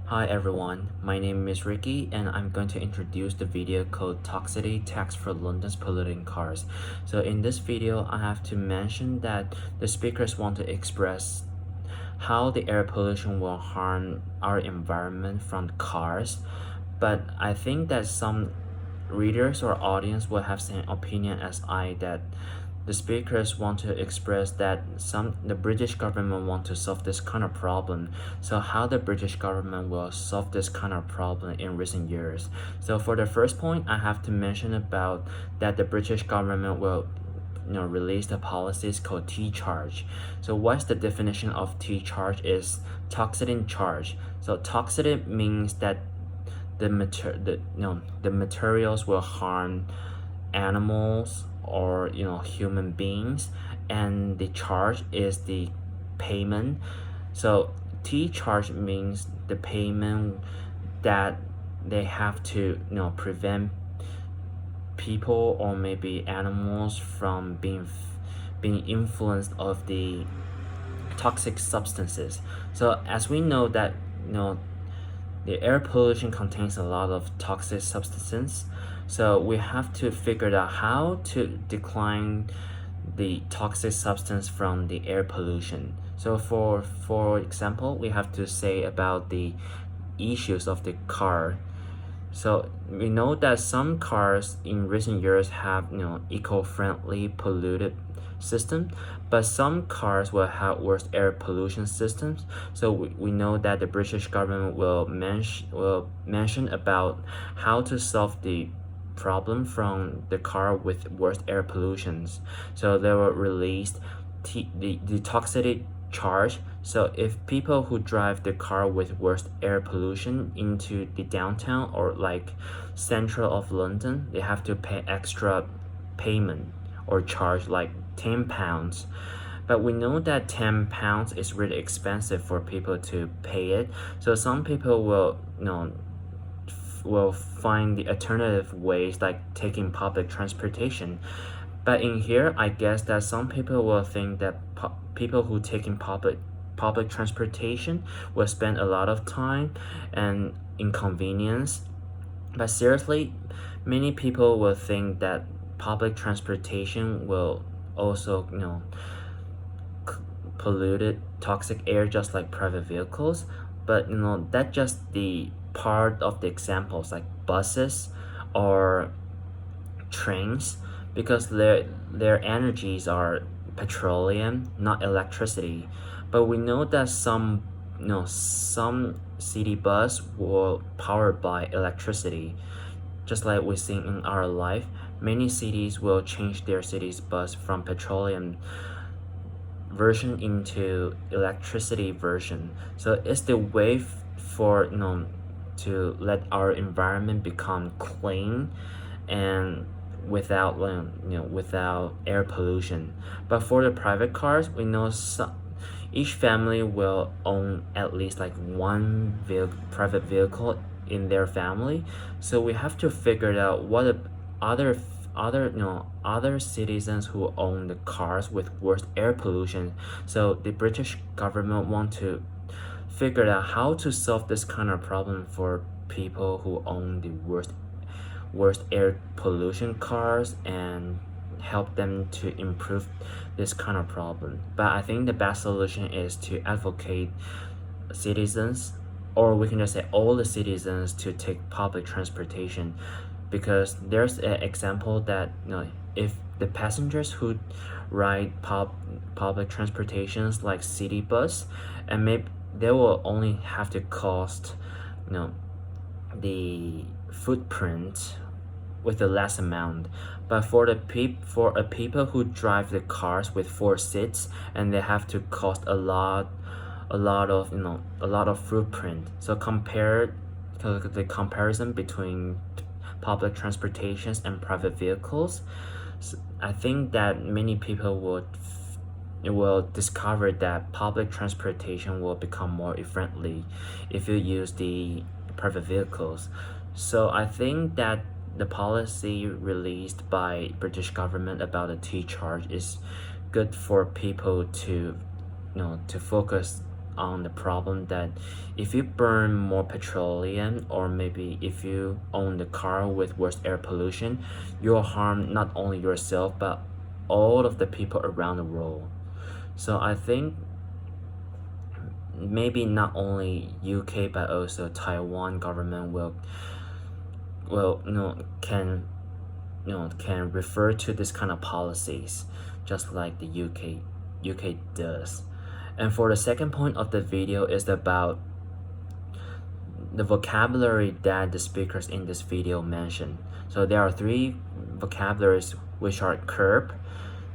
Hi everyone, my name is Ricky and I'm going to introduce the video called Toxicity Tax for London's Polluting Cars. So in this video, I have to mention that the speakers want to express how the air pollution will harm our environment from cars. But I think that some readers or audience will have same opinion as I, that the speakers want to express that the British government want to solve this kind of problem. So how the British government will solve this kind of problem in recent years. So for the first point, I have to mention about that the British government will release the policies called T-charge. So what's the definition of T-charge is toxicity charge. So toxicity means that the materials will harm animals or human beings, and the charge is the payment. So T charge means the payment that they have to prevent people or maybe animals from being influenced of the toxic substances. So as we know that the air pollution contains a lot of toxic substances, so we have to figure out how to decline the toxic substance from the air pollution. So for example, we have to say about the issues of the car. So we know that some cars in recent years have eco-friendly polluted system, but some cars will have worse air pollution systems. So we know that the British government will mention about how to solve the problem from the car with worst air pollutions. So they will release the toxicity charge. So if people who drive the car with worst air pollution into the downtown or like central of London, they have to pay extra payment or charge like £10. But we know that £10 is really expensive for people to pay it. So some people will find the alternative ways like taking public transportation. But in here, I guess that some people will think that people who taking public transportation will spend a lot of time and inconvenience. But seriously, many people will think that public transportation will also polluted toxic air just like private vehicles. But that's just the part of the examples like buses or trains, because their energies are petroleum, not electricity. But we know that some city bus were powered by electricity. Just like we see in our life, many cities will change their city's bus from petroleum version into electricity version. So it's the way for to let our environment become clean and without air pollution. But for the private cars, we know each family will own at least like one private vehicle in their family. So we have to figure out what other citizens who own the cars with worst air pollution. So the British government want to figure out how to solve this kind of problem for people who own the worst air pollution cars and help them to improve this kind of problem. But I think the best solution is to advocate citizens, or we can just say all the citizens, to take public transportation, because there's an example that if the passengers who ride public transportations like city bus, and maybe they will only have to cost the footprint with a less amount. But for people who drive the cars with 4 seats, and they have to cost a lot of footprint. So the comparison between public transportations and private vehicles, I think that many people will discover that public transportation will become more friendly if you use the private vehicles. So I think that the policy released by British government about the T charge is good for people to to focus on the problem that if you burn more petroleum, or maybe if you own the car with worse air pollution, you'll harm not only yourself but all of the people around the world. So I think maybe not only UK but also Taiwan government will can refer to this kind of policies just like the UK does. And for the second point of the video is about the vocabulary that the speakers in this video mentioned. So there are three vocabularies which are curb.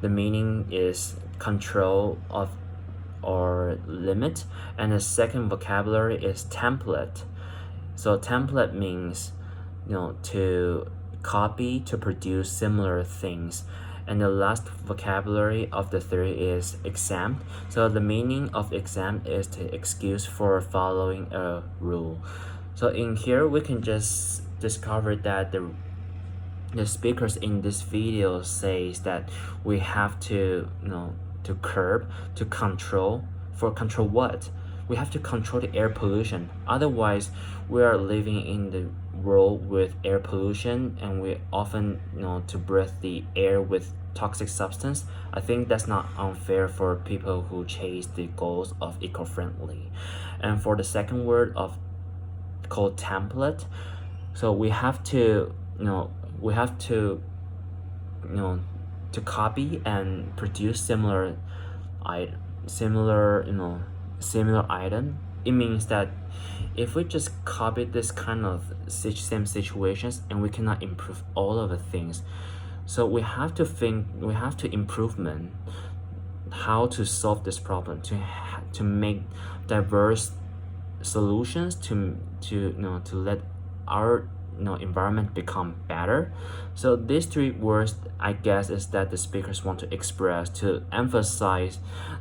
The meaning is control of or limit, and the second vocabulary is template. So template means to copy, to produce similar things. And the last vocabulary of the three is exempt. So the meaning of exempt is to excuse for following a rule. So in here we can just discover that the speakers in this video says that we have to to curb, to control. For control what? We have to control the air pollution. Otherwise, we are living in the world with air pollution, and we often to breathe the air with toxic substance. I think that's not unfair for people who chase the goals of eco-friendly. And for the second word of called template, so we have to to copy and produce similar item. It means that if we just copy this kind of same situations and we cannot improve all of the things, so we have to improvement how to solve this problem, to make diverse solutions, to let our environment become better. So these three words, I guess, is that the speakers want to express to emphasize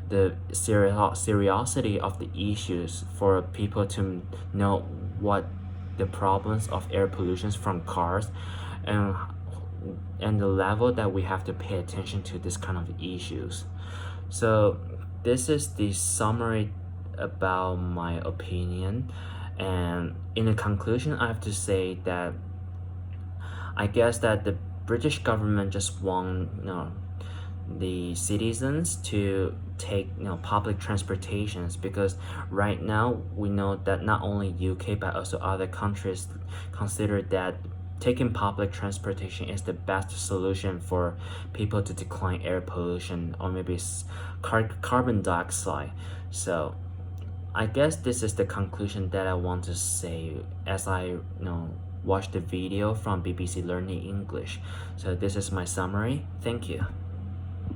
the seriousity of the issues for people to know what the problems of air pollution from cars, and the level that we have to pay attention to this kind of issues. So this is the summary about my opinion. And in the conclusion, I have to say that I guess that the British government just want the citizens to take public transportations, because right now we know that not only UK but also other countries consider that taking public transportation is the best solution for people to decline air pollution or maybe carbon dioxide. So I guess this is the conclusion that I want to say as I watch the video from BBC Learning English. So this is my summary. Thank you.